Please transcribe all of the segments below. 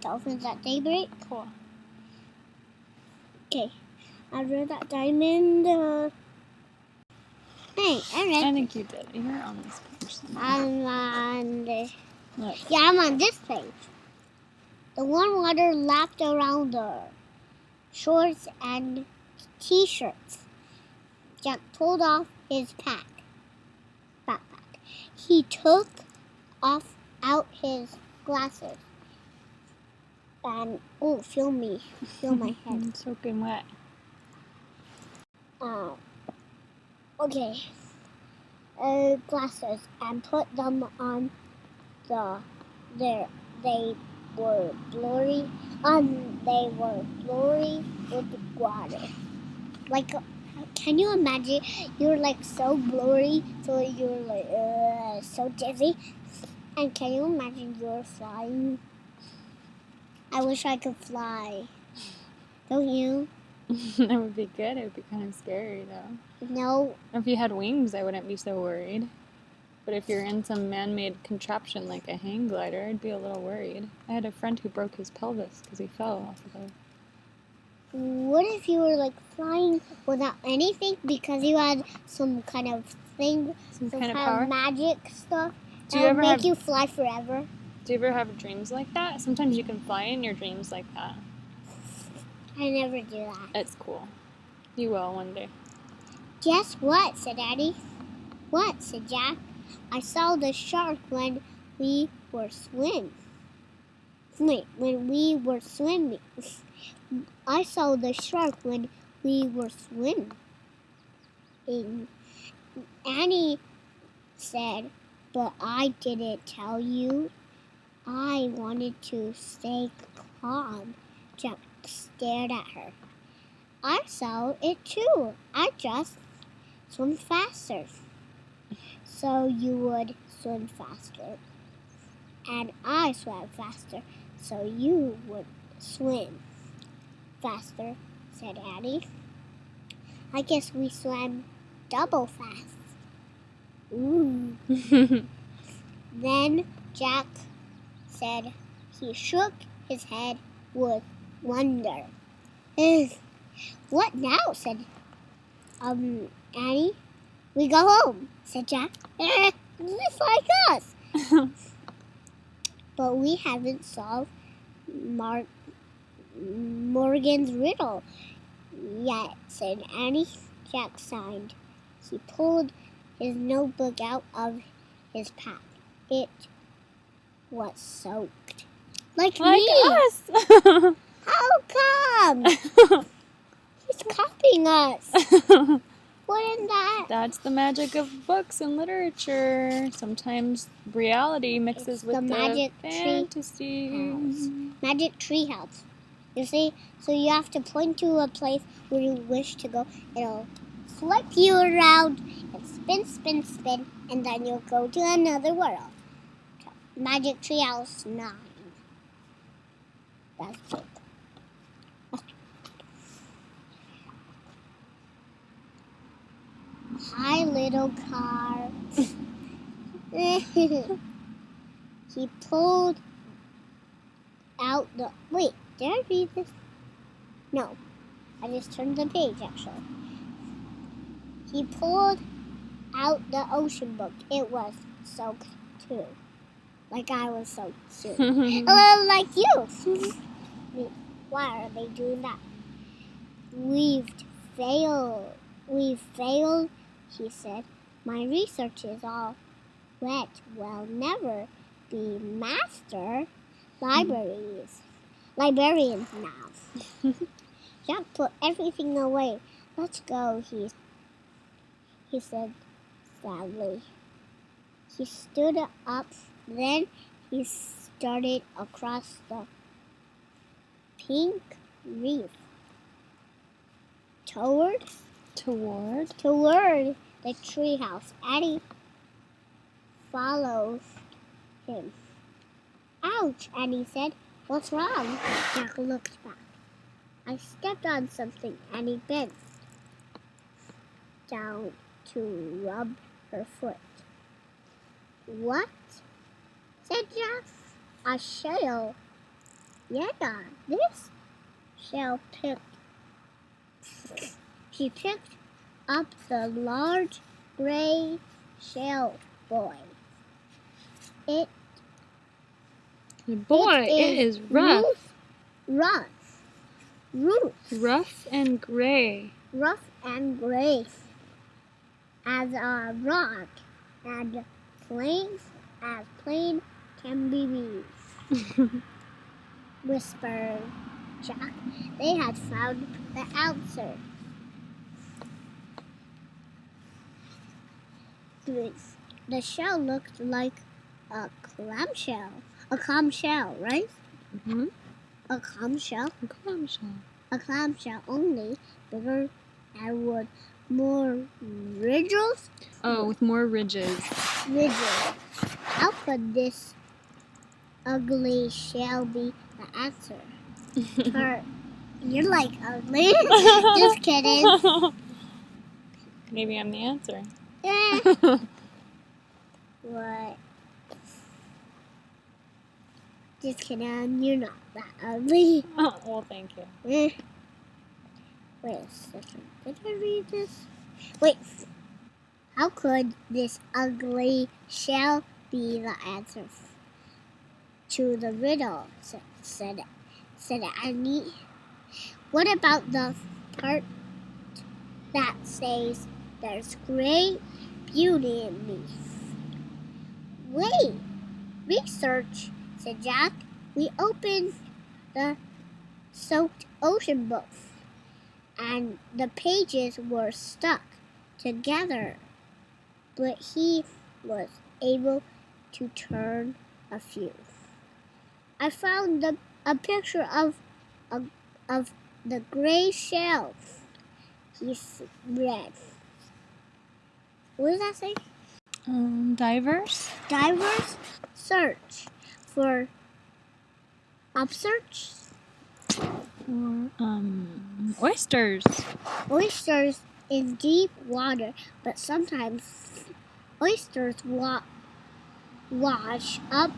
dolphins at daybreak. Cool. Okay. I read that diamond. Hey, I read. I think you did. You're on this page. I'm on the. Look. Yeah, I'm on this page. The warm water lapped around the shorts and t-shirts. Jack pulled off his backpack. He took out his glasses. And feel my head. I'm soaking wet. Okay. Glasses and put them on they were blurry. They were blurry with water. Like, can you imagine? You're like so blurry, so you're like so dizzy. And can you imagine you're flying? I wish I could fly. Don't you? That would be good. It would be kind of scary, though. No. If you had wings, I wouldn't be so worried. But if you're in some man-made contraption like a hang glider, I'd be a little worried. I had a friend who broke his pelvis because he fell off of it. What if you were like flying without anything because you had some kind of thing, some kind of power? Magic stuff Do that you would ever make you fly forever? Do you ever have dreams like that? Sometimes you can fly in your dreams like that. I never do that. It's cool. You will one day. Guess what? Said Daddy. What? Said Jack. I saw the shark when we were swimming. When we were swimming. I saw the shark when we were swimming. Annie said, but I didn't tell you. I wanted to stay calm. Jack stared at her. I saw it too. I just swim faster. So you would swim faster. And I swam faster. So you would swim faster, said Annie. I guess we swam double fast. Ooh. Then Jack said he shook his head with wonder. What now? Said Annie. We go home, said Jack. Just like us. But we haven't solved Morgan's riddle yet, said Annie. Jack signed. He pulled his notebook out of his pack. It was soaked. Like me. us. How come? He's copying us. What is that? That's the magic of books and literature. Sometimes reality mixes with the magic fantasy. Magic tree house. You see? So you have to point to a place where you wish to go. It'll flip you around and spin, spin, spin, and then you'll go to another world. Magic Tree House 9. That's it. Hi, little car. He pulled out the... Wait, did I read this? No. I just turned the page, actually. He pulled out the ocean book. It was soaked, too. Like I was soaked, too. Like you. Why are they doing that? We've failed, he said. My research is all wet. We'll never be master librarians now. Jack put everything away. Let's go, he said sadly. He stood up, then he started across the pink reef toward the treehouse. Addie followed him. Ouch, Annie said. What's wrong? Jack looked back. I stepped on something. Annie bent down to rub her foot. What? Said Jack. A shell. Yeah, this shell she picked up the large gray shell boy. It Boy, it is rough. Rough and gray. Rough and gray as a rock, and plain as plain can be, whispered Jack. They had found the answer. The shell looked like a clamshell. A clamshell, right? Mm-hmm. A clamshell? A clamshell. A clamshell, only bigger and with more ridges. Oh, with more ridges. How could this ugly shell be the answer? You're like ugly. Just kidding. Maybe I'm the answer. What? Just kidding. You're not that ugly. Well, thank you. Wait a second. Did I read this? Wait. How could this ugly shell be the answer to the riddle? Said Annie. What about the part that says there's great beauty in me? Wait, research, said Jack. We opened the soaked ocean book, and the pages were stuck together, but he was able to turn a few. I found a picture of the gray shell. He read. What does that say? Divers search for upsearch or oysters. Oysters in deep water, but sometimes oysters wash up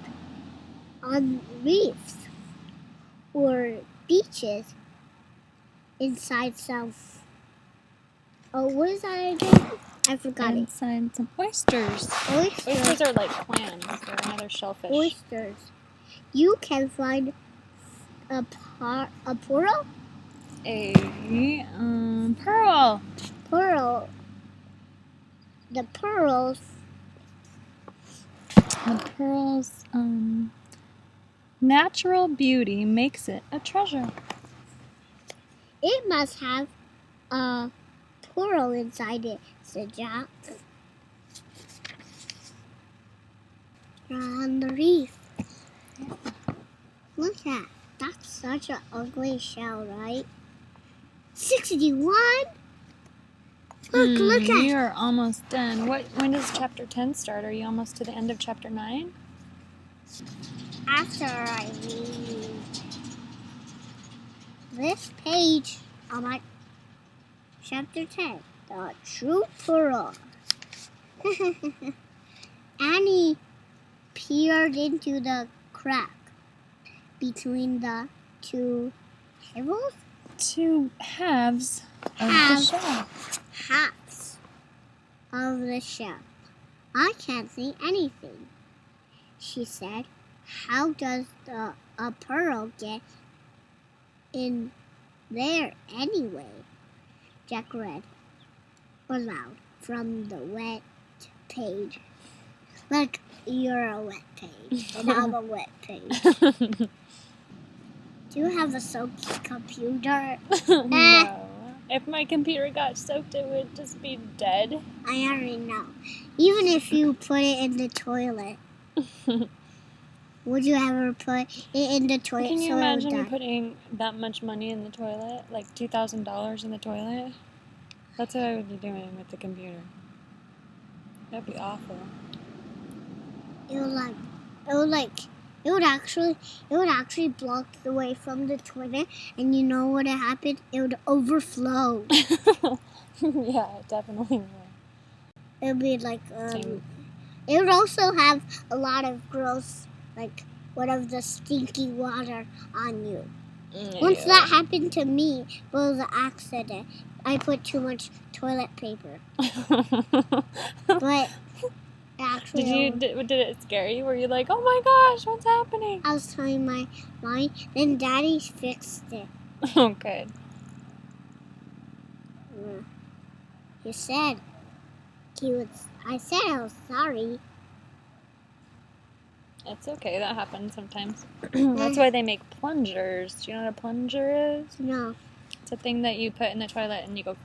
on reefs or beaches inside some. Oh, what is that again? I forgot it. Inside some oysters. Oysters are like clams. They're another shellfish. Oysters. You can find a pearl. A pearl. Pearl. The pearl's natural beauty makes it a treasure. It must have a pearl inside it, said Jack. On the reef. Look at that's such an ugly shell, right? 61. Look at. We are almost done. When does chapter 10 start? Are you almost to the end of chapter 9? After I read this page on my chapter 10, the true pearl. Annie peered into the crack between the two halves. Two halves of the shell. Halves of the shell. I can't see anything, she said. How does a pearl get in there anyway? Jack read aloud from the wet page. Look, you're a wet page, and I'm a wet page. Do you have a soaked computer? No. If my computer got soaked, it would just be dead. I already know. Even if you put it in the toilet. Would you ever put it in the toilet? Can you imagine putting that much money in the toilet? Like $2,000 in the toilet? That's what I would be doing with the computer. That'd be awful. It would actually block the way from the toilet, and you know what happened? It would overflow. Yeah, it definitely would. It would be like it would also have a lot of gross like one of the stinky water on you. Yeah. Once that happened to me, it was an accident. I put too much toilet paper. But actually, did it scare you? Were you like, oh my gosh, what's happening? I was telling my mom, then Daddy fixed it. Oh, good. He said I said I was sorry. It's okay, that happens sometimes. That's why they make plungers. Do you know what a plunger is? No. It's a thing that you put in the toilet and you go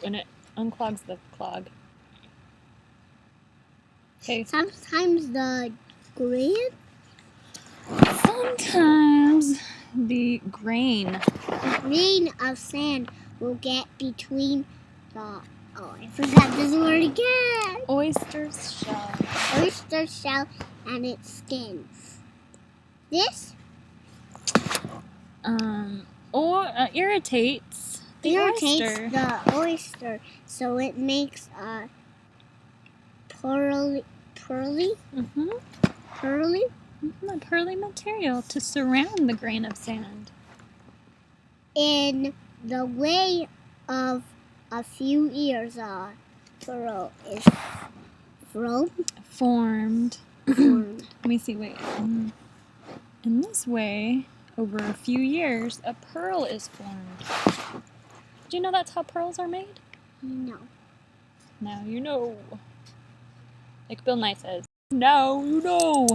and it unclogs the clog. Okay. Sometimes the grain of sand will get between the I forgot this word again. Oyster shell. Oyster shell and its skin. This irritates the oyster. The oyster, so it makes a pearly, a pearly material to surround the grain of sand. In the way of a few years, a pearl is formed. Let me see. Wait. In this way, over a few years, a pearl is formed. Do you know that's how pearls are made? No. Now you know. Like Bill Nye says, now you know.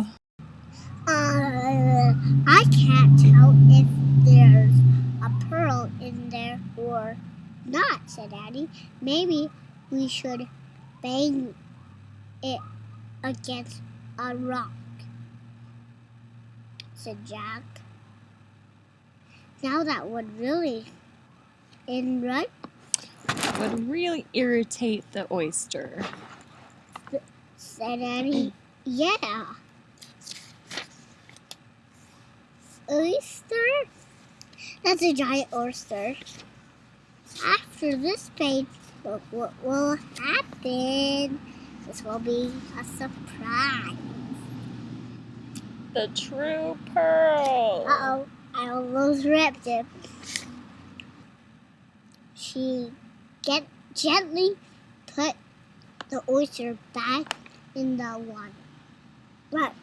I can't tell if there's a pearl in there or not, said Daddy. Maybe we should bang it against a rock, said Jack. Now that would really irritate the oyster, said Daddy. Yeah. Oyster? That's a giant oyster. After this page, look what will happen. This will be a surprise. The true pearl. Uh-oh, I almost ripped it. She gently put the oyster back in the water. But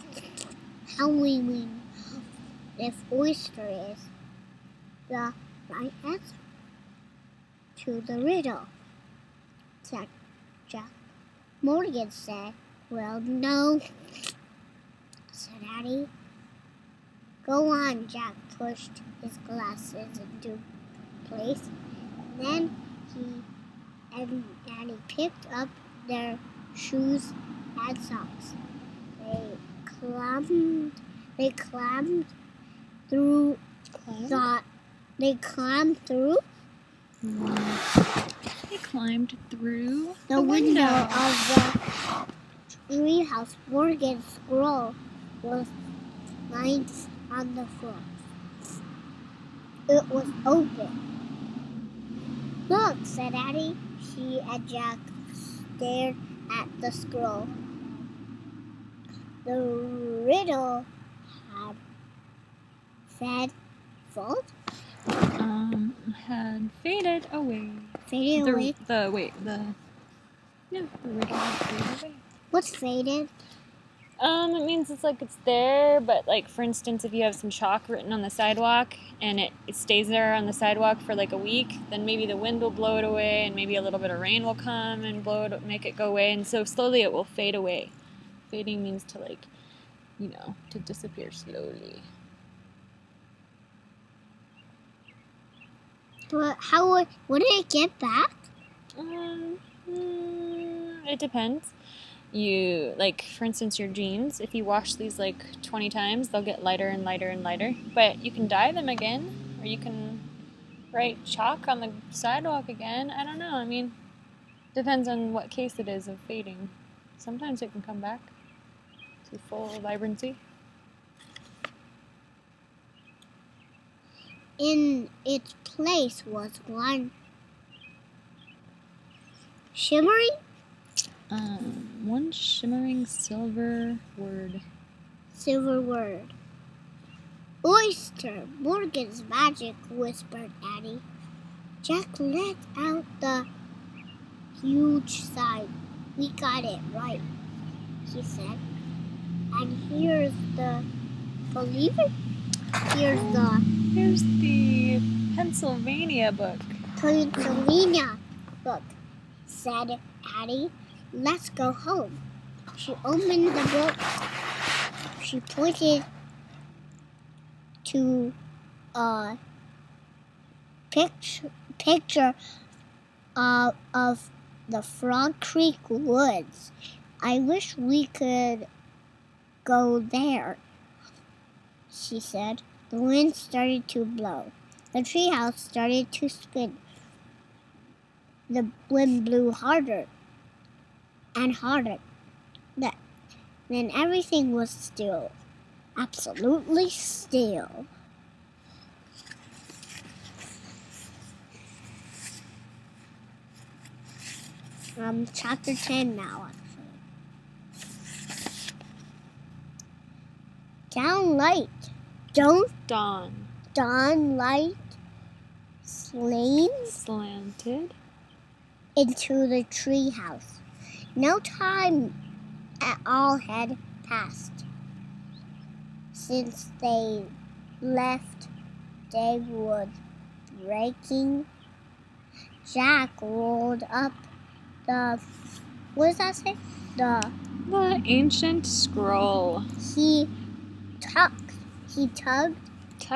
how will we know if oyster is the right answer to the riddle? Said Jack. Morgan said, well, no, said Daddy. Go on, Jack pushed his glasses into place. Then he and Daddy picked up their shoes and socks. They climbed through the window of the treehouse. Morgan's scroll was lying on the floor. It was open. Look, said Daddy. She and Jack stared at the scroll. The riddle had faded away. Faded away? The riddle had faded away. What's faded? It means it's like it's there, but like for instance, if you have some chalk written on the sidewalk and it stays there on the sidewalk for like a week, then maybe the wind will blow it away and maybe a little bit of rain will come and make it go away, and so slowly it will fade away. Fading means to to disappear slowly. But how would it get back? It depends. You, like, for instance, your jeans, if you wash these like 20 times, they'll get lighter and lighter and lighter. But you can dye them again, or you can write chalk on the sidewalk again. I don't know. I mean, depends on what case it is of fading. Sometimes it can come back to full vibrancy. In its place was one shimmering One shimmering silver word. silver word. Oyster, Morgan's magic, whispered Addie. Jack let out the huge sigh. We got it right, he said. And here's the, believe it? Here's the Pennsylvania book. Pennsylvania book, said Addie. Let's go home. She opened the book. She pointed to a picture of the Frog Creek woods. I wish we could go there, she said. The wind started to blow. The treehouse started to spin. The wind blew harder and harder. Then everything was still. Absolutely still. Chapter 10 now, actually. Down light. Dawn light slanted into the treehouse. No time at all had passed since they left Dagwood breaking. Jack rolled up the, what does that say? The ancient scroll. He tucked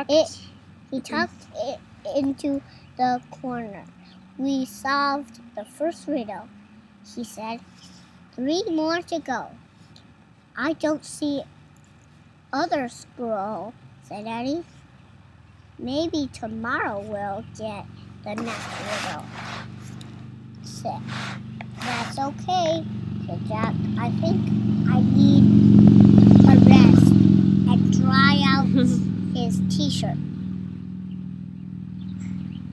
it into the corner. We solved the first riddle, he said. 3 more to go. I don't see other scroll, said Eddie. Maybe tomorrow we'll get the next riddle. Said, that's okay, said Jack. I think I need a rest and dry out his t-shirt.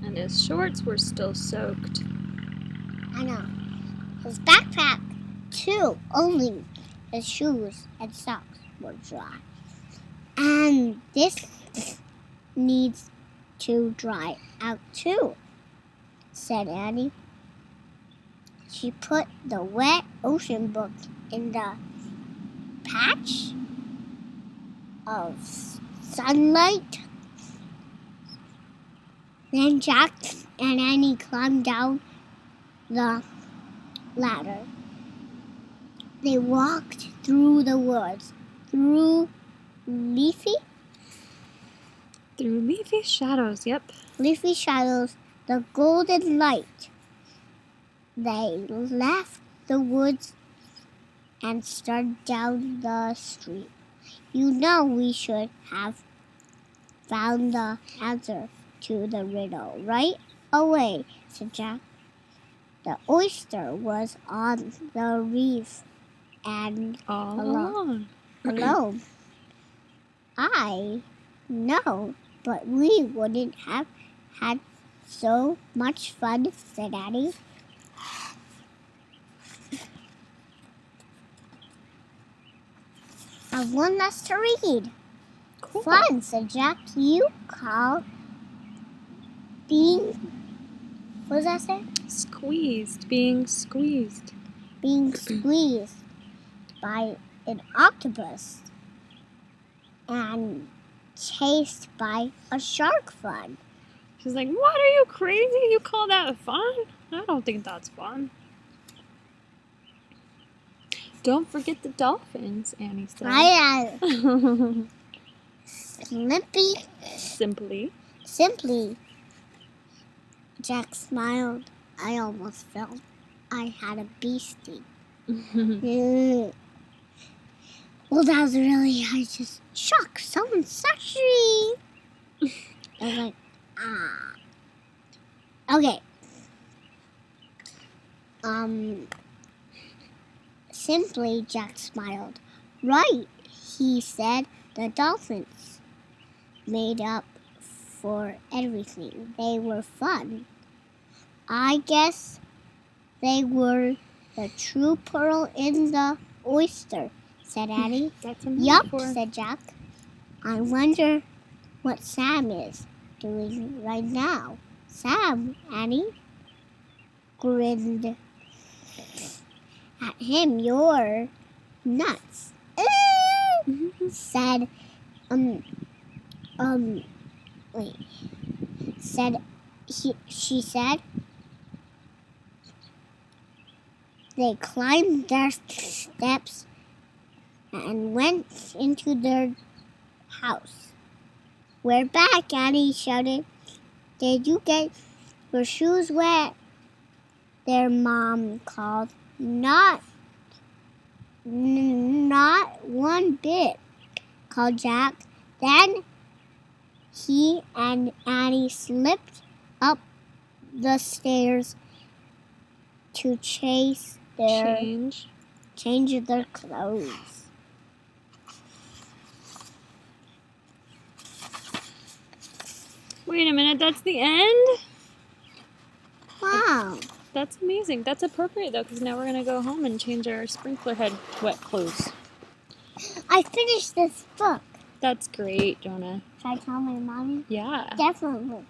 And his shorts were still soaked. I know. His backpack, too. Only his shoes and socks were dry. And this needs to dry out, too, said Annie. She put the wet ocean book in the patch of sunlight. Then Jack and Annie climbed down the ladder. They walked through the woods, through leafy shadows, yep. Leafy shadows, the golden light. They left the woods and started down the street. You know we should have found the answer to the riddle right away, said Jack. The oyster was on the reef and all alone. I know, but we wouldn't have had so much fun, said Addie. I've one less to read. Cool. Fun, said Jack. You call being, what does that say? Being squeezed. Being squeezed by an octopus and chased by a shark fun. She's like, what, are you crazy? You call that fun? I don't think that's fun. Don't forget the dolphins, Annie said. Simply. Jack smiled. I almost felt I had a bee sting. Well, that was really, I just shocked. Someone's sexy. I was like, ah. Okay. Simply, Jack smiled. Right, he said. The dolphins made up for everything. They were fun. I guess they were the true pearl in the oyster, said Annie. That's what I'm Yup, for. said Jack. I wonder what Sam is doing right now. Sam, Annie grinned at him. You're nuts. Said, wait. Said, she said. They climbed their steps and went into their house. We're back, Annie shouted. Did you get your shoes wet? Their mom called. Not one bit, called Jack. Then he and Annie slipped up the stairs to change their clothes. Wait a minute, that's the end? Wow. That's amazing. That's appropriate, though, because now we're going to go home and change our sprinkler head wet clothes. I finished this book. That's great, Jonah. Should I tell my mommy? Yeah. Definitely.